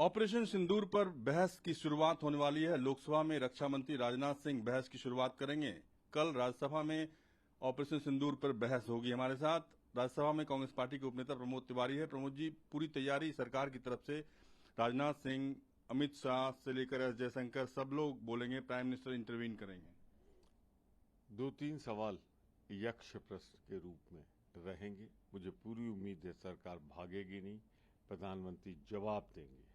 Operation सिंदूर पर बहस की शुरुआत होने वाली है। लोकसभा में रक्षा मंत्री राजनाथ सिंह बहस की शुरुआत करेंगे। कल राज्यसभा में ऑपरेशन सिंदूर पर बहस होगी। हमारे साथ राज्यसभा में कांग्रेस पार्टी के उपनेता प्रमोद तिवारी है। प्रमोद जी, पूरी तैयारी सरकार की तरफ से, राजनाथ सिंह, अमित शाह से लेकर एस जयशंकर, सब लोग बोलेंगे, प्राइम मिनिस्टर इंटरवीन करेंगे। 2-3 सवाल यक्ष प्रश्न के रूप में रहेंगे। मुझे पूरी उम्मीद है सरकार भागेगी नहीं, प्रधानमंत्री जवाब देंगे।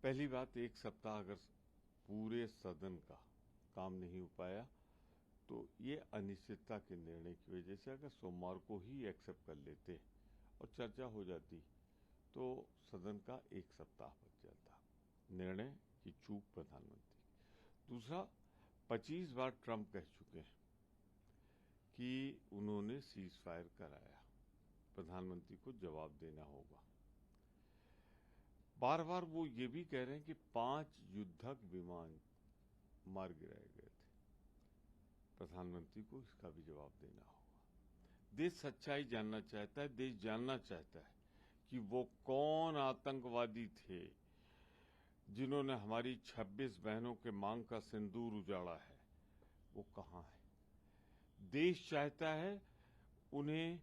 पहली बात, एक सप्ताह अगर पूरे सदन का काम नहीं हो पाया तो ये अनिश्चितता के निर्णय की वजह से अगर सोमवार को ही एक्सेप्ट कर लेते और चर्चा हो जाती तो सदन का एक सप्ताह बच जाता। निर्णय की चूक प्रधानमंत्री। दूसरा, 25 बार ट्रंप कह चुके हैं कि उन्होंने सीज फायर कराया, प्रधानमंत्री को जवाब देना होगा। बार बार वो ये भी कह रहे हैं कि 5 युद्धक विमान मार गिराए गए थे, प्रधानमंत्री को इसका भी जवाब देना होगा। देश सच्चाई जानना चाहता है, देश जानना चाहता है कि वो कौन आतंकवादी थे जिन्होंने हमारी 26 बहनों के मांग का सिंदूर उजाड़ा है, वो कहां है। देश चाहता है उन्हें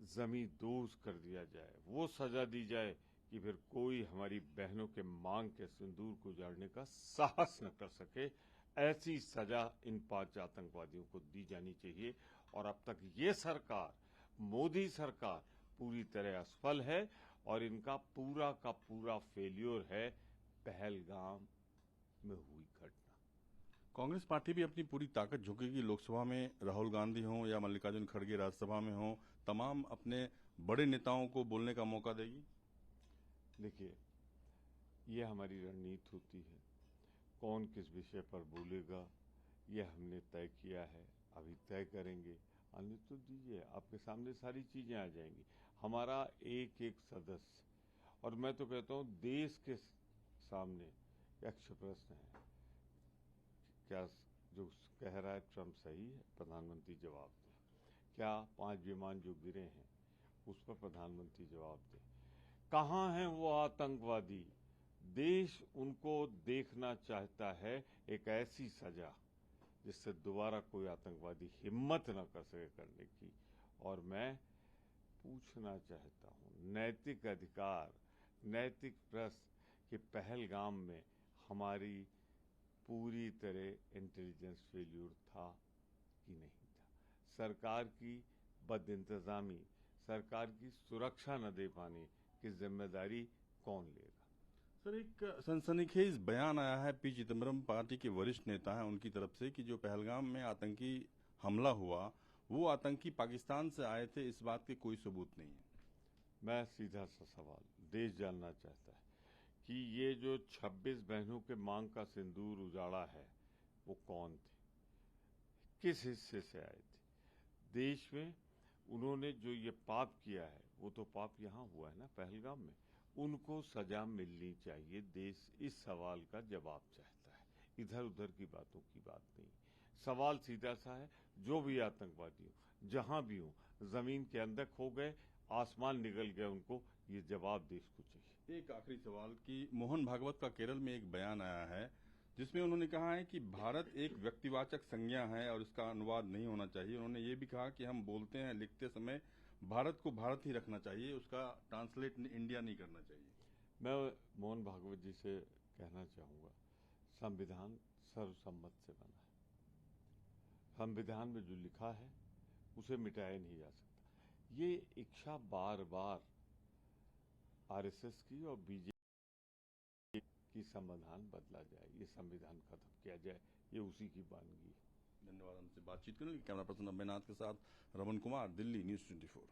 जमींदोज कर दिया जाए, वो सजा दी जाए कि फिर कोई हमारी बहनों के मांग के सिंदूर को उजाड़ने का साहस न कर सके। ऐसी सजा इन 5 आतंकवादियों को दी जानी चाहिए। और अब तक ये सरकार, मोदी सरकार, पूरी तरह असफल है और इनका पूरा का पूरा फेल्योर है पहलगाम में हुई घटना। कांग्रेस पार्टी भी अपनी पूरी ताकत झोंकेगी। लोकसभा में राहुल गांधी हों या मल्लिकार्जुन खड़गे राज्यसभा में हों, तमाम अपने बड़े नेताओं को बोलने का मौका देगी। देखिए, ये हमारी रणनीति होती है, कौन किस विषय पर बोलेगा ये हमने तय किया है, अभी तय करेंगे। आने तो दीजिए, आपके सामने सारी चीजें आ जाएंगी। हमारा एक एक सदस्य, और मैं तो कहता हूं देश के सामने यक्ष प्रश्न है, क्या जो कह रहा है ट्रंप सही है, प्रधानमंत्री जवाब दे। क्या 5 विमान जो गिरे हैं उस पर प्रधानमंत्री जवाब दे। कहां हैं वो आतंकवादी, देश उनको देखना चाहता है। एक ऐसी सजा जिससे दोबारा कोई आतंकवादी हिम्मत न कर सके करने की। और मैं पूछना चाहता हूं, नैतिक अधिकार, नैतिक प्रश्न कि पहलगाम में हमारी पूरी तरह इंटेलिजेंस फेल्यूर था कि नहीं था। सरकार की बदइंतजामी, सरकार की सुरक्षा न दे पाने की जिम्मेदारी कौन लेगा। सर, एक सनसनीखेज बयान आया है पी चिदम्बरम, पार्टी के वरिष्ठ नेता हैं, उनकी तरफ से कि जो पहलगाम में आतंकी हमला हुआ वो आतंकी पाकिस्तान से आए थे, इस बात के कोई सबूत नहीं है। मैं सीधा सा सवाल, देश जानना चाहता है कि ये जो 26 बहनों के मांग का सिंदूर उजाड़ा है वो कौन थे, किस हिस्से से आए थे। देश में उन्होंने जो ये पाप किया है वो तो पाप यहाँ हुआ है ना, पहलगाम में। उनको सजा मिलनी चाहिए। देश इस सवाल का जवाब चाहता है, इधर उधर की बातों की बात नहीं। सवाल सीधा सा है, जो भी आतंकवादी हो, जहां भी हो, जमीन के अंदर खो गए, आसमान निकल गया, उनको ये जवाब देश को चाहिए। एक आखिरी सवाल कि मोहन भागवत का केरल में एक बयान आया है जिसमें उन्होंने कहा है कि भारत एक व्यक्तिवाचक संज्ञा है और इसका अनुवाद नहीं होना चाहिए। उन्होंने ये भी कहा कि हम बोलते हैं, लिखते समय भारत को भारत ही रखना चाहिए, उसका ट्रांसलेट इंडिया नहीं करना चाहिए। मैं मोहन भागवत जी से कहना चाहूंगा, संविधान सर्वसम्मत से बना है। संविधान में जो लिखा है उसे मिटाया नहीं जा सकता। ये इच्छा बार बार आरएसएस की और बीजेपी की संविधान बदला जाए, ये संविधान खत्म किया जाए, ये उसी की वानगी है। धन्यवाद हमसे बातचीत करने के लिए। कैमरा पर्सन अम्बेनाथ के साथ रमन कुमार, दिल्ली न्यूज़ 24।